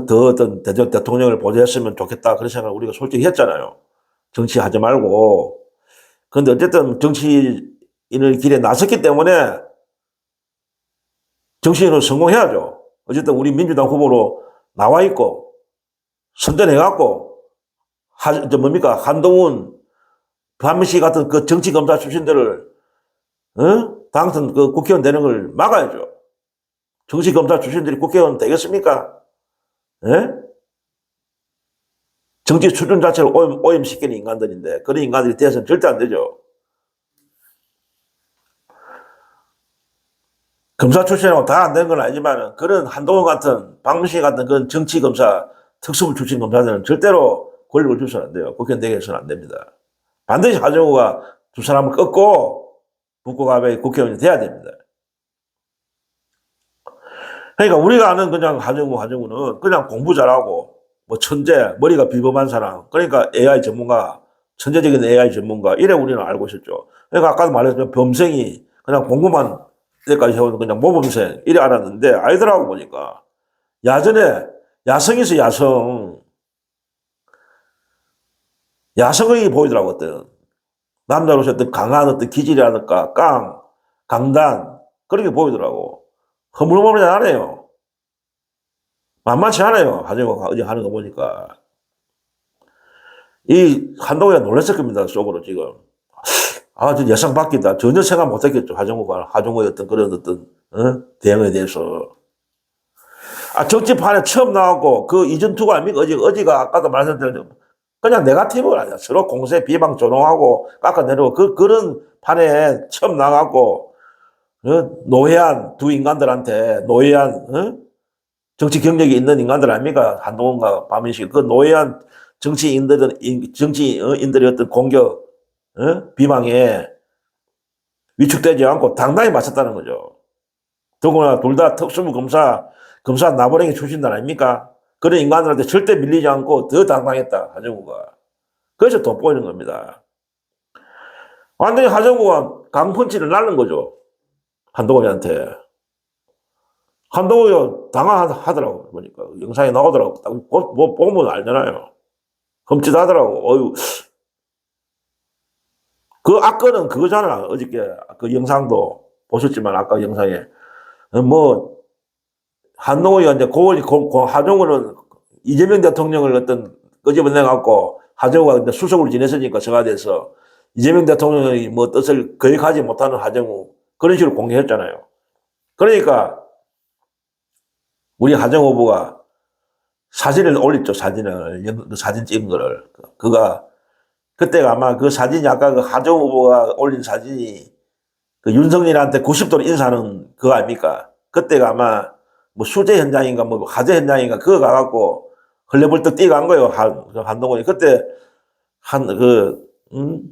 더 어떤 대통령을 보좌했으면 좋겠다. 그런 생각을 우리가 솔직히 했잖아요. 정치하지 말고. 그런데 어쨌든 정치인의 길에 나섰기 때문에 정치인으로 성공해야죠. 어쨌든 우리 민주당 후보로 나와 있고, 선전해갖고, 한동훈, 박민식 같은 그 정치검사 출신들을, 당선 그 국회의원 되는 걸 막아야죠. 정치검사 출신들이 국회의원 되겠습니까? 예? 정치 수준 자체를 오염시키는 인간들인데, 그런 인간들이 되어서는 절대 안 되죠. 검사 출신하고 다 안 되는 건 아니지만, 그런 한동훈 같은, 박민식 같은 그런 정치검사, 특수부 출신 검사들은 절대로 권력을 주서는 안 돼요. 국회의원 되게 해서는 안 됩니다. 반드시 하정우가 두 사람을 꺾고, 북구갑의 국회의원이 돼야 됩니다. 그러니까 우리가 아는 그냥 하정우는 그냥 공부 잘하고, 뭐 천재, 머리가 비범한 사람, 그러니까 AI 전문가, 천재적인 AI 전문가, 이래 우리는 알고 있었죠. 그러니까 아까도 말했지만 범생이 그냥 공부만 때까지 해오는 그냥 모범생, 이래 알았는데, 아이들하고 보니까, 야성에서 야성이 보이더라고, 어떤. 남자로서 어떤 강한 어떤 기질이라든가, 강단, 그런 게 보이더라고. 허물허물하지 않아요. 만만치 않아요. 하정우가 어제 하는 거 보니까. 이 한동훈이 놀랐을 겁니다, 속으로 지금. 저 예상 바뀐다. 전혀 생각 못 했겠죠. 하정우의 어떤 그런 대응에 대해서. 정치판에 처음 나왔고, 그 이전투가 아닙니까? 어제가 아까도 말씀드렸는데, 그냥 네거티브가 아니야. 서로 공세, 비방, 조롱하고, 깎아내리고, 그런 판에 처음 나갔고, 노회한 두 인간들한테, 정치 경력이 있는 인간들 아닙니까? 한동훈과 박민식. 그 노회한 정치인들의 어떤 공격, 비방에 위축되지 않고 당당히 맞섰다는 거죠. 더구나 둘 다 특수부 검사 나부랭이 출신들 아닙니까? 그런 인간들한테 절대 밀리지 않고 더 당당했다, 하정우가. 그래서 돋보이는 겁니다. 완전히 하정우가 강펀치를 날린 거죠. 한동훈한테. 한동훈이 당황하더라고, 보니까. 영상에 나오더라고. 보면 알잖아요. 흠칫하더라고. 어휴. 그 악건은 그거잖아. 어저께 그 영상도 보셨지만, 아까 영상에. 한동훈이가 이제 하정우는 이재명 대통령을 어떤 끄집어내갖고, 하정우가 이제 수석으로 지냈으니까, 청와대에서. 이재명 대통령의 뜻을 거역하지 못하는 하정우. 그런 식으로 공개했잖아요. 그러니까, 우리 하정우 후보가 사진을 올렸죠, 사진 찍은 거를. 그때가 아마 그 사진이 아까 그 하정우 후보가 올린 사진이 그 윤석열한테 90도로 인사하는 그거 아닙니까? 그때가 아마 수재 현장인가 화재 현장인가 그거 가갖고 헐레벌떡 뛰어간 거예요, 한동훈이. 그때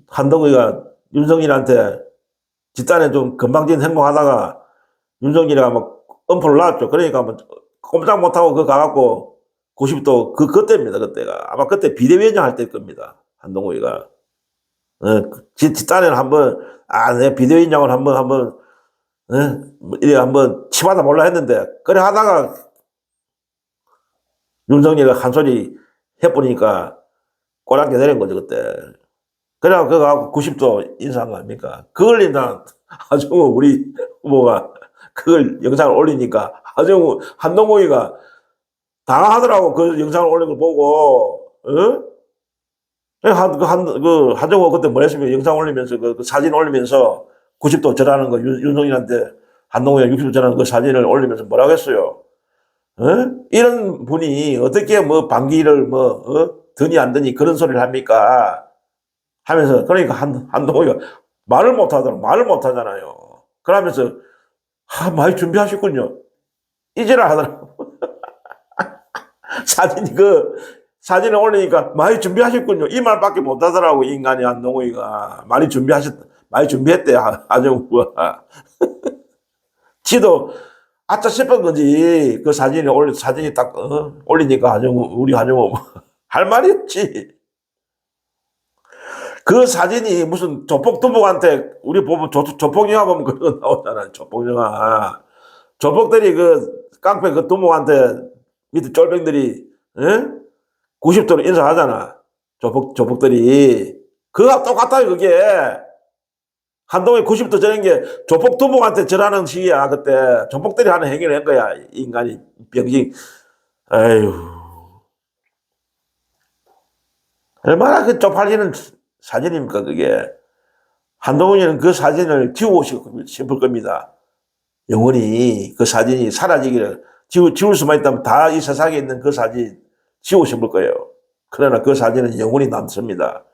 한동훈이가 윤석열한테 뒷단에 좀 건방진 행동하다가 윤석열이가 엄포를 놨죠. 그러니까 꼼짝 못하고 그거 가갖고 90도 그때입니다, 그때가. 아마 그때 비대위원장 할 때일 겁니다, 한동훈이가. 뒷단에는 내가 비대위원장을 한번 치받아 몰라 했는데, 그래 하다가 윤석열이가 한 소리 해버리니까 꼬랑게 내린 거죠, 그때. 그래갖고 그거 갖고 90도 인사한 거 아닙니까? 그걸 일단 우리 후보가 그걸 영상을 올리니까 한동훈이가 당황하더라고. 그 영상을 올린 걸 보고, 하정우 그때 뭐 했습니까? 영상 올리면서, 그 사진 올리면서 90도 절하는 거, 윤석열한테 한동훈이 60도 절하는 그 사진을 올리면서 뭐라고 했어요? 이런 분이 어떻게 방귀를 드니 안 드니 그런 소리를 합니까? 하면서, 그러니까 한동훈이가 말을 못 하잖아요. 그러면서, 많이 준비하셨군요. 이제라 하더라고. 사진을 올리니까 많이 준비하셨군요. 이 말밖에 못 하더라고, 인간이 한동훈이가. 많이 준비했대, 하정우가. 지도, 아짜 싶은 거지. 그 사진이 딱, 올리니까 우리 하정우. 할 말이 없지. 그 사진이 무슨 조폭두목한테, 우리 보면 조폭 영화 보면 그런 거 나오잖아, 조폭 영화. 조폭들이 깡패 두목한테 밑에 쫄병들이, 90도로 인사하잖아. 조폭들이. 그거가 똑같아요, 그게. 한동훈이 90도 저런 게 조폭 두목한테 절하는 시기야, 그때. 조폭들이 하는 행위를 한 거야, 인간이. 병신. 아유. 얼마나 쪽팔리는 사진입니까, 그게. 한동훈이는 그 사진을 지우고 싶을 겁니다. 영원히 그 사진이 사라지기를, 지울 수만 있다면 다 이 세상에 있는 그 사진 지우고 싶을 거예요. 그러나 그 사진은 영원히 남습니다.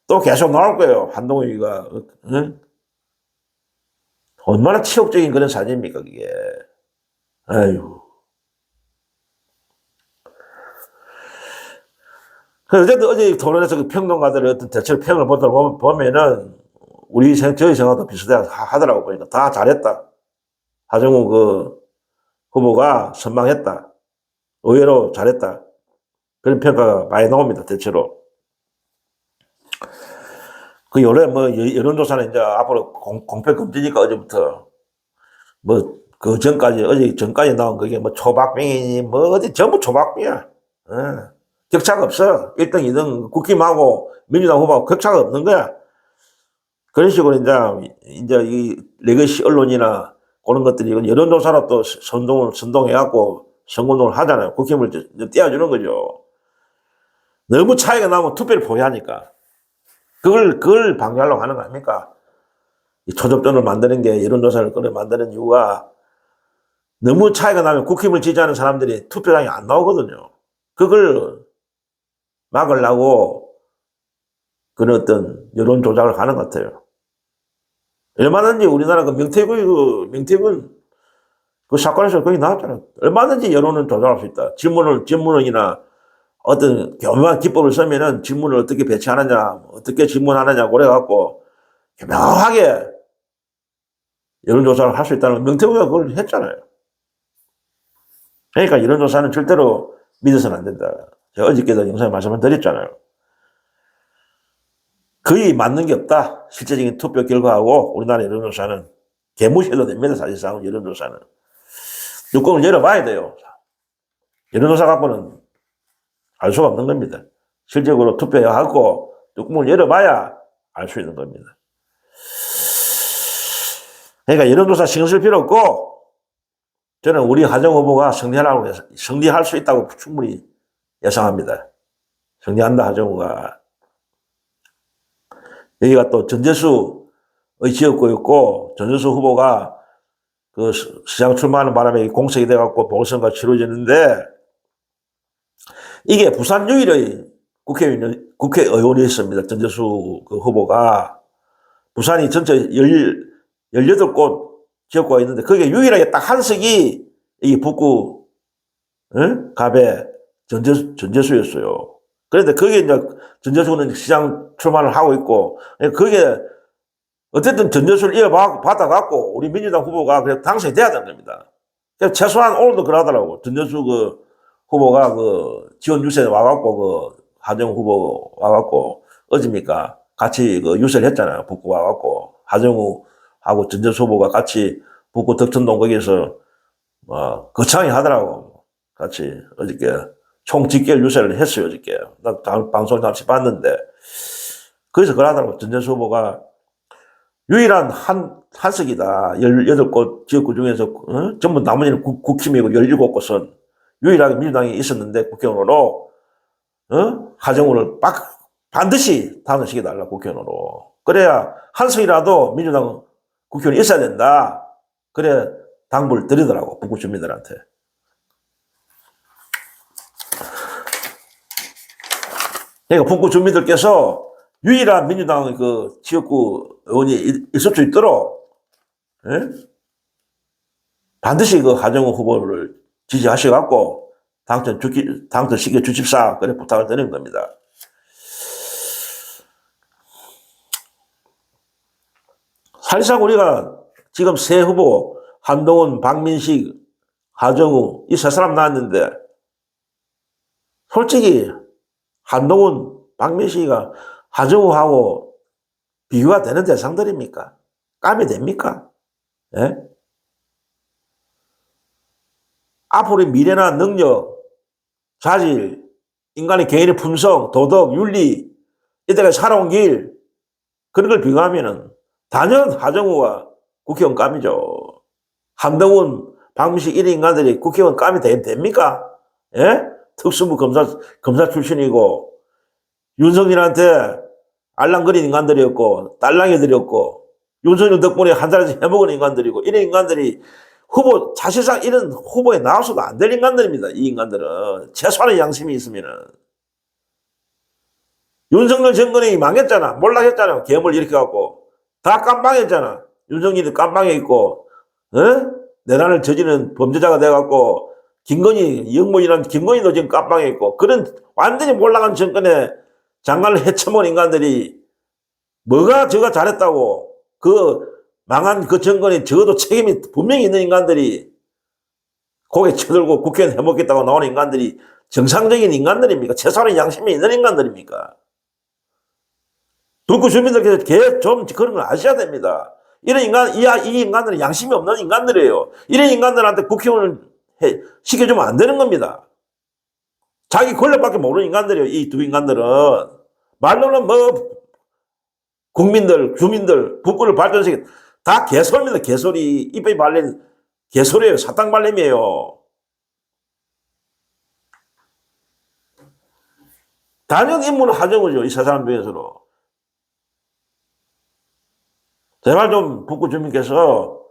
또 계속 나올 거예요, 한동훈이가. 응? 얼마나 치욕적인 그런 사진입니까, 그게. 아유. 어쨌든 어제 토론에서 그 평론가들의 어떤 대처 평을 보면은 저희 생각도 비슷해 하더라고. 보니까 다 잘했다. 하정우 후보가 선방했다. 의외로 잘했다. 그런 평가가 많이 나옵니다, 대체로. 요래 여론조사는 이제 앞으로 공표금지니까 어제부터 어제 전까지 나온 그게 초박빙이니 어디 전부 초박빙이야. 격차가 없어. 1등, 2등 국힘하고 민주당 후보하고 격차가 없는 거야. 그런 식으로 이제 이 레거시 언론이나 그런 것들이 여론조사로 또 선동해갖고 선거운동을 하잖아요. 국힘을 떼어주는 거죠. 너무 차이가 나면 투표를 포기하니까. 그걸 방해하려고 하는 거 아닙니까? 이 초접전을 만드는 게 여론조사를 만드는 이유가 너무 차이가 나면 국힘을 지지하는 사람들이 투표장에 안 나오거든요. 그걸 막으려고 그런 어떤 여론 조작을 하는 것 같아요. 얼마든지 우리나라 명태균 그 사건에서 거기 나왔잖아요. 얼마든지 여론은 조작할 수 있다. 질문이나 어떤 교묘한 기법을 쓰면은 질문을 어떻게 배치하느냐, 어떻게 질문하느냐, 그래갖고 교묘하게 여론조사를 할 수 있다는 명태균이가 그걸 했잖아요. 그러니까 여론조사는 절대로 믿어서는 안 된다. 제가 어저께도 영상에 말씀을 드렸잖아요. 거의 맞는 게 없다. 실제적인 투표 결과하고 우리나라 여론조사는 개무시해도 됩니다. 사실상 여론조사는. 뚜껑을 열어봐야 돼요. 여론조사 갖고는 알 수가 없는 겁니다. 실질적으로 투표하고 뚜껑을 열어봐야 알 수 있는 겁니다. 그러니까 여론조사 신경 쓸 필요 없고 저는 우리 하정우 후보가 승리할 수 있다고 충분히 예상합니다. 승리한다, 하정우가. 여기가 또 전재수의 지역구였고, 전재수 후보가 그 시장 출마하는 바람에 공석이 돼갖고 보궐선거가 치러지는데, 이게 부산 유일의 국회의원이었습니다. 전재수 그 후보가. 부산이 전체 18곳 지역구가 있는데, 거기에 유일하게 딱 한 석이 이 북구, 갑에 전재수였어요. 그런데 거기에 이제 전재수는 시장 출마를 하고 있고, 그게 어쨌든 전재수를 이어받아갖고 우리 민주당 후보가 그래도 당선이 돼야 되는 겁니다. 최소한 오늘도 그러더라고. 전재수 후보가 지원 유세에 와갖고 하정우 후보 와갖고 어집니까? 같이 유세를 했잖아요. 북구 와갖고. 하정우하고 전재수 후보가 같이 북구 덕천동 거기에서 거창히 하더라고. 같이 어저께 총직결 유세를 했어요, 어저께. 나 방송 잠시 봤는데. 거기서 그러더라고. 전재수 후보가 유일한 한석이다. 18곳 지역구 중에서, 전부 나머지는 국힘이고 17곳은 유일하게 민주당이 있었는데, 국회의원으로, 하정우를 반드시 당선시켜달라, 국회의원으로. 그래야 한석이라도 민주당 국회의원이 있어야 된다. 그래, 당부를 드리더라고, 북구 주민들한테. 그러니까 북구 주민들께서 유일한 민주당 지역구 의원이 있을 수 있도록, 반드시 하정우 후보를 지지하셔갖고, 당선시켜 주십사. 그래 부탁을 드리는 겁니다. 사실상 우리가 지금 새 후보, 한동훈, 박민식, 하정우, 이 세 사람 나왔는데, 솔직히, 한동훈, 박민식이가 하정우하고 비교가 되는 대상들입니까? 감이 됩니까? 예? 앞으로의 미래나 능력, 자질, 인간의 개인의 품성, 도덕, 윤리, 이때까지 살아온 길, 그런 걸 비교하면은 단연 하정우가 국회의원 감이죠. 한동훈, 박민식 이런 인간들이 국회의원 감이 됩니까? 예? 특수부 검사 출신이고, 윤석열한테 알랑거린 인간들이었고, 딸랑이들이었고, 윤석열 덕분에 한 자리씩 해먹은 인간들이고, 이런 인간들이 사실상 이런 후보에 나와서도 안 될 인간들입니다. 이 인간들은. 최소한의 양심이 있으면은. 윤석열 정권이 망했잖아. 몰락했잖아. 괴물 일으켜갖고. 다 깜빵했잖아. 윤석열이 깜빵에 있고, 어? 내란을 저지른 범죄자가 돼갖고, 영모이란 김건희도 지금 깜빵에 있고, 그런 완전히 몰락한 정권에 장관을 헤쳐먹은 인간들이 뭐가 저가 잘했다고, 그 망한 그 정권에 적어도 책임이 분명히 있는 인간들이 고개 쳐들고 국회의원 해먹겠다고 나오는 인간들이 정상적인 인간들입니까? 최소한의 양심이 있는 인간들입니까? 북구 주민들께서 좀 그런 걸 아셔야 됩니다. 이런 이 인간들은 양심이 없는 인간들이에요. 이런 인간들한테 국회의원을 시켜주면 안 되는 겁니다. 자기 권력밖에 모르는 인간들이에요. 이 두 인간들은. 말로는 국민들, 주민들, 북구를 발전시켜 다 개소리입니다. 개소리. 입에 발린 개소리예요. 사탕 발림이에요. 단연 인물은 하정우죠. 이 세 사람 중에서는. 제발 좀 북구 주민께서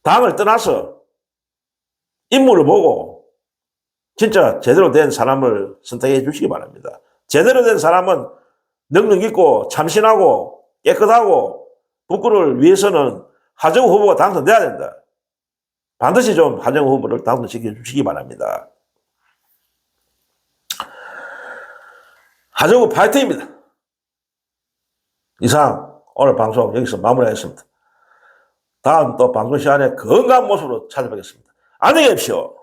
당을 떠나서 인물을 보고 진짜 제대로 된 사람을 선택해 주시기 바랍니다. 제대로 된 사람은 능력 있고 참신하고 깨끗하고 북구를 위해서는 하정우 후보가 당선돼야 된다. 반드시 좀 하정우 후보를 당선시켜 주시기 바랍니다. 하정우 파이팅입니다. 이상 오늘 방송 여기서 마무리하겠습니다. 다음 또 방송 시간에 건강한 모습으로 찾아뵙겠습니다. 안녕히 계십시오.